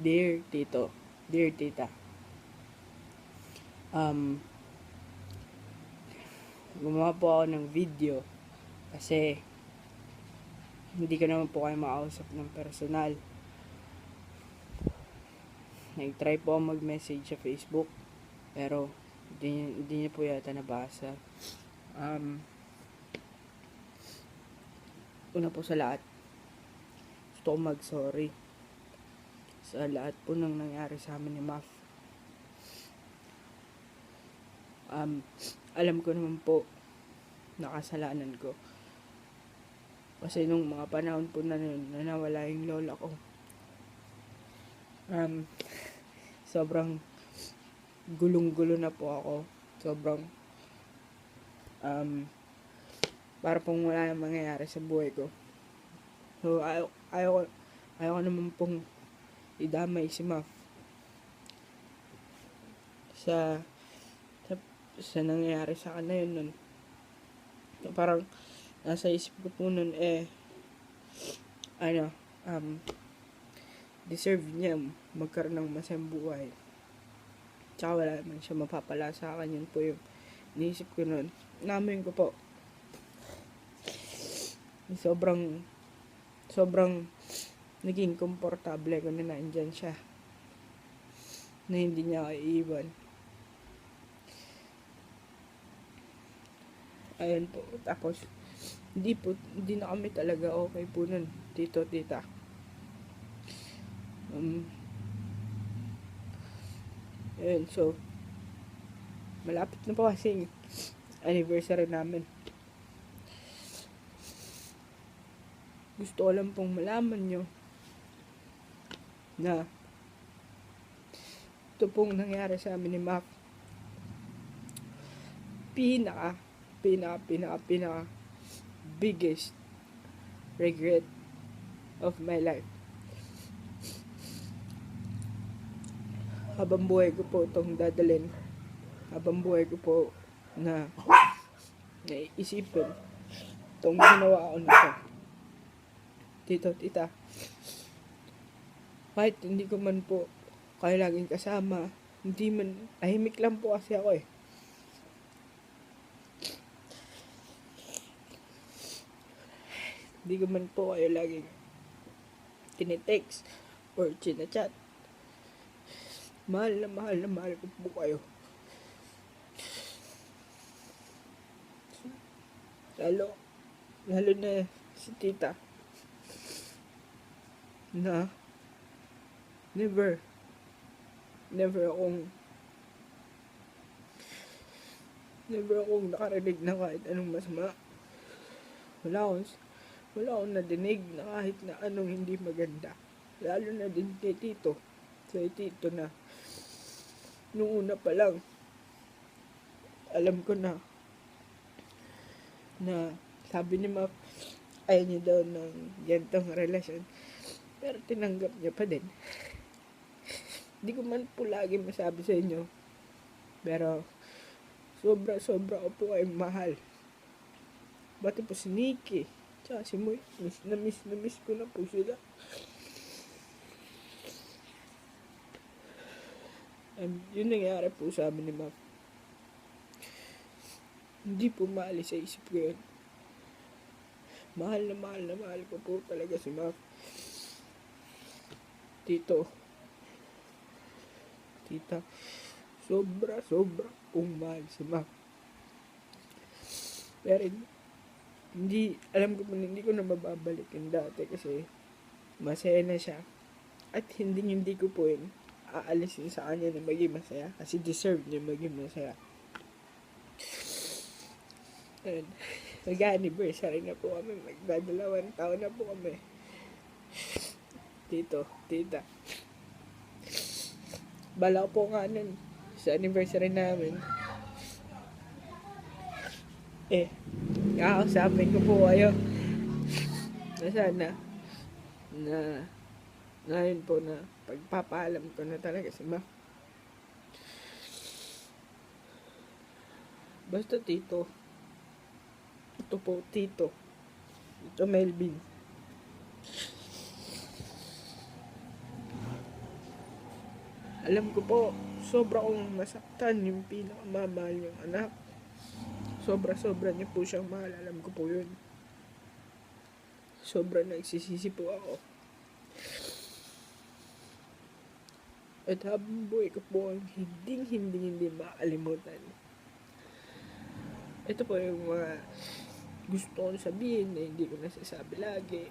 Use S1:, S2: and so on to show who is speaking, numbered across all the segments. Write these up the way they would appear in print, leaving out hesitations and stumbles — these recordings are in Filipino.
S1: Dear Tito, Dear Tita, gumawa po ako ng video kasi hindi ko naman po kayo makausap ng personal. Nag-try po ako mag-message sa Facebook pero hindi niya po yata nabasa. Una po sa lahat, gusto ko mag-sorry sa lahat po nang nangyari sa amin ni Maf. Alam ko naman po nakasalanan ko kasi nung mga panahon po na yun na nawala yung lola ko, sobrang gulong-gulo na po ako. Sobrang para pong wala nang mangyayari sa buhay ko. So ayaw ko naman pong idamay si Maf sa nangyayari sa kanya yun nun. Parang nasa isip ko po nun deserve niya magkaroon ng masayang buhay. Tsaka wala naman siya mapapala sa akin. Yun po yung iniisip ko nun. Namin ko po. Sobrang naging komportable ko na nandyan siya. Na hindi niya ako iiwan. Ayun po. Tapos, hindi na kami talaga okay po nun, tito, tita. Ayun, so, malapit na po kasing anniversary namin. Gusto ko lang pong malaman nyo na ito pong nangyari sa amin ni Maf. Pinaka biggest regret of my life. Habang buhay ko po itong dadalhin. Habang buhay ko po na naisipin itong ginawa ko na ito. Tito, tita, kahit hindi ko man po kayo laging kasama, hindi man, tahimik lang po kasi ako eh. Hindi ko man po kayo laging tinitext or chinachat. Mahal ko po kayo. Lalo na si tita na never akong nakarinig na kahit anong masama. Wala akong nadinig na kahit na anong hindi maganda. Lalo na din kay tito. Kay tito na nung una pa lang alam ko na sabi ni Map ayaw niya daw ng gantong relasyon, pero tinanggap niya pa din. Hindi ko man po lagi masabi sa inyo, pero sobra ko po kayong mahal. Bati po si Nikki tsaka si Moy, miss ko na po sila. Yun nangyari po sa amin ni Map. Hindi po maalis sa isip ko yun. Mahal ko po talaga si Map. Tito, tita, sobra kong mahal si Map. Pero hindi ko na mababalik yung dati kasi masaya na siya. At hindi ko po yun aalisin sa kanya na maging masaya kasi deserve niya maging masaya. And mag-anniversary na po kami, magdadalawang taon na po kami. Tito, tita, bala po nga nun sa anniversary namin kakausapin ko po kayo na sana na ngayon po na pagpapaalam ko na talaga si Ma. Basta tito, ito po tito, ito Melvin, Alam ko po, sobra kong nasaktan yung pinakamamahal yung anak. Sobra-sobra niyo po siyang mahal. Alam ko po yun. Sobra nagsisisi po ako. At habang buhay ko po ang hindi makalimutan. Ito po yung mga gusto kong sabihin na hindi ko nasasabi lagi.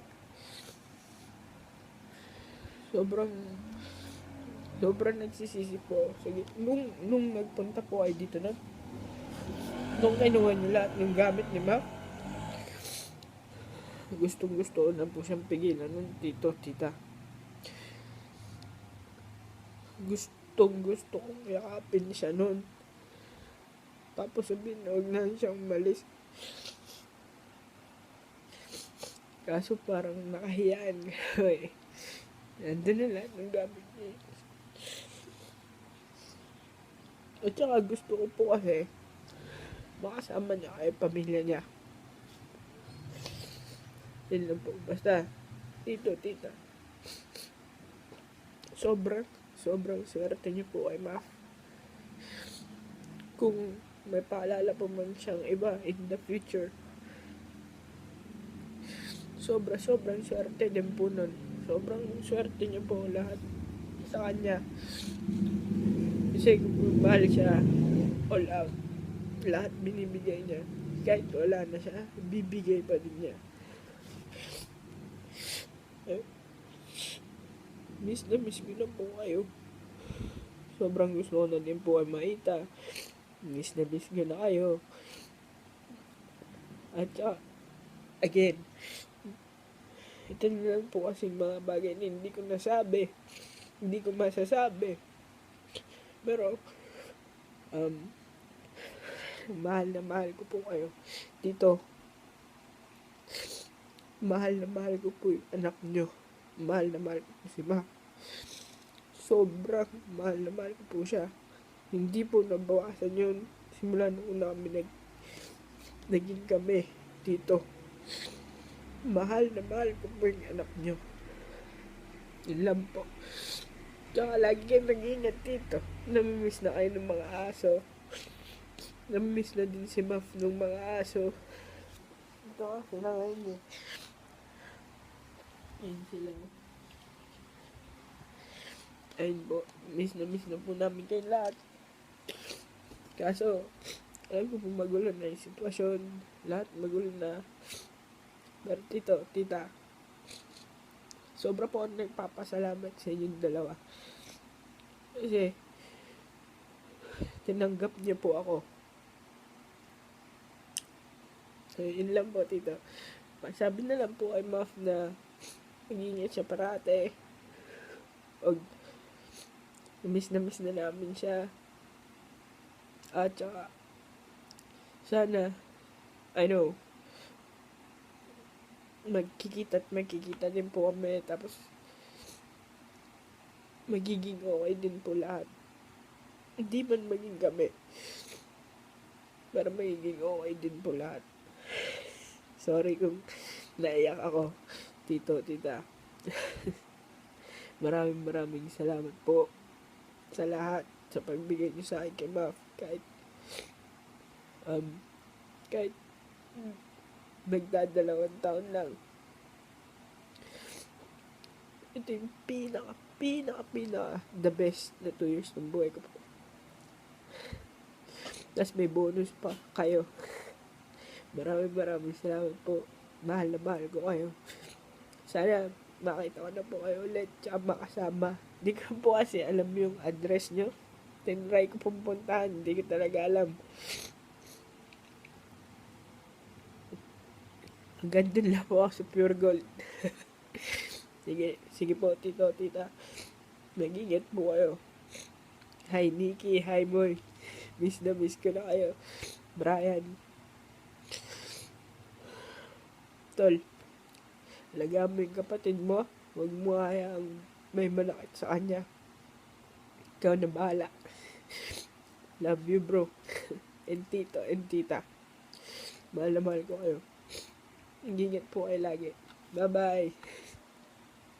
S1: Sobrang nagsisisi po. Sige, nung nagpunta po ay dito na, nung kinuha niyo lahat ng gamit ni Ma, gustong gusto na po siyang pigilan nun, tito, tita. Gustong gusto kong yakapin siya nun. Tapos sabihin na huwag na siyang umalis. Kaso parang nakahiyaan ko eh. Nandun na lahat ng gamit niya. At saka gusto ko po kasi makasama niya kay pamilya niya. Yun lang po. Basta, tito, tita. Sobrang swerte niyo po kay Ma. Kung may paalala po man siyang iba in the future, sobrang swerte din po nun. Sobrang swerte niyo po lahat sa kanya. Kasi kung mahal siya, all out. Lahat binibigay niya. Kahit wala na siya, bibigay pa din niya. Miss ko na po kayo. Sobrang gusto ko na din po ay maita. Miss ko na kayo. At again, ito na lang po kasi mga bagay na hindi ko nasabi. Hindi ko masasabi. Pero, mahal na mahal ko po kayo. Tito, mahal na mahal ko po yung anak nyo. Mahal na mahal ko po si Ma. Sobrang mahal na mahal ko po siya. Hindi po nabawasan yun. Simula nung una kami naging kami, Tito. Mahal na mahal ko po yung anak nyo. Yun lang po. Tsaka lagi kayo mag-ingat, Tito. Namimiss na kayo ng mga aso. Namimiss na din si Muff ng mga aso. Ito kasi na ngayon eh. Ayun sila. Ayun po. Miss na po namin kayo lahat. Kaso, alam ko po magulo na yung sitwasyon. Lahat magulo na. Pero Tito, tita, sobra po ako nagpapasalamat sa inyong dalawa. Kasi, tinanggap niyo po ako. So, yun lang po, Tito. Sabi na lang po kay Muff na mag-ingat siya parate. O, miss na namin siya. At saka, sana, magkikita din po kami. Tapos, magiging okay din po lahat. Hindi man maging kami. Pero magiging okay din po lahat. Sorry kung naiyak ako, Tito, tita. Maraming salamat po sa lahat, sa pagbigay niyo sa akin kay Muff. Kahit nagdadalawang taon lang. Ito yung pinaka the best na 2 years ng buhay ko po. Tapos may bonus pa kayo. Maraming salamat po. Mahal na mahal ko kayo. Sana makita ko na po kayo ulit. Tsaka makasama. Hindi ko po kasi alam yung address nyo. Tinry ko pong puntahan. Hindi ko talaga alam. Hanggang dun lang po ako sa Pure Gold. Sige po, Tito, tita. Nag-ingat po kayo. Hi, Nikki. Hi, boy. Miss ko na kayo. Brian. Tol, alagaan mo yung kapatid mo. Huwag mo hayaang may malakit sa kanya. Ikaw na bahala. Love you, bro. And tito, and tita. Mahal na mahal ko kayo. Ingat po kayo lagi. Bye-bye.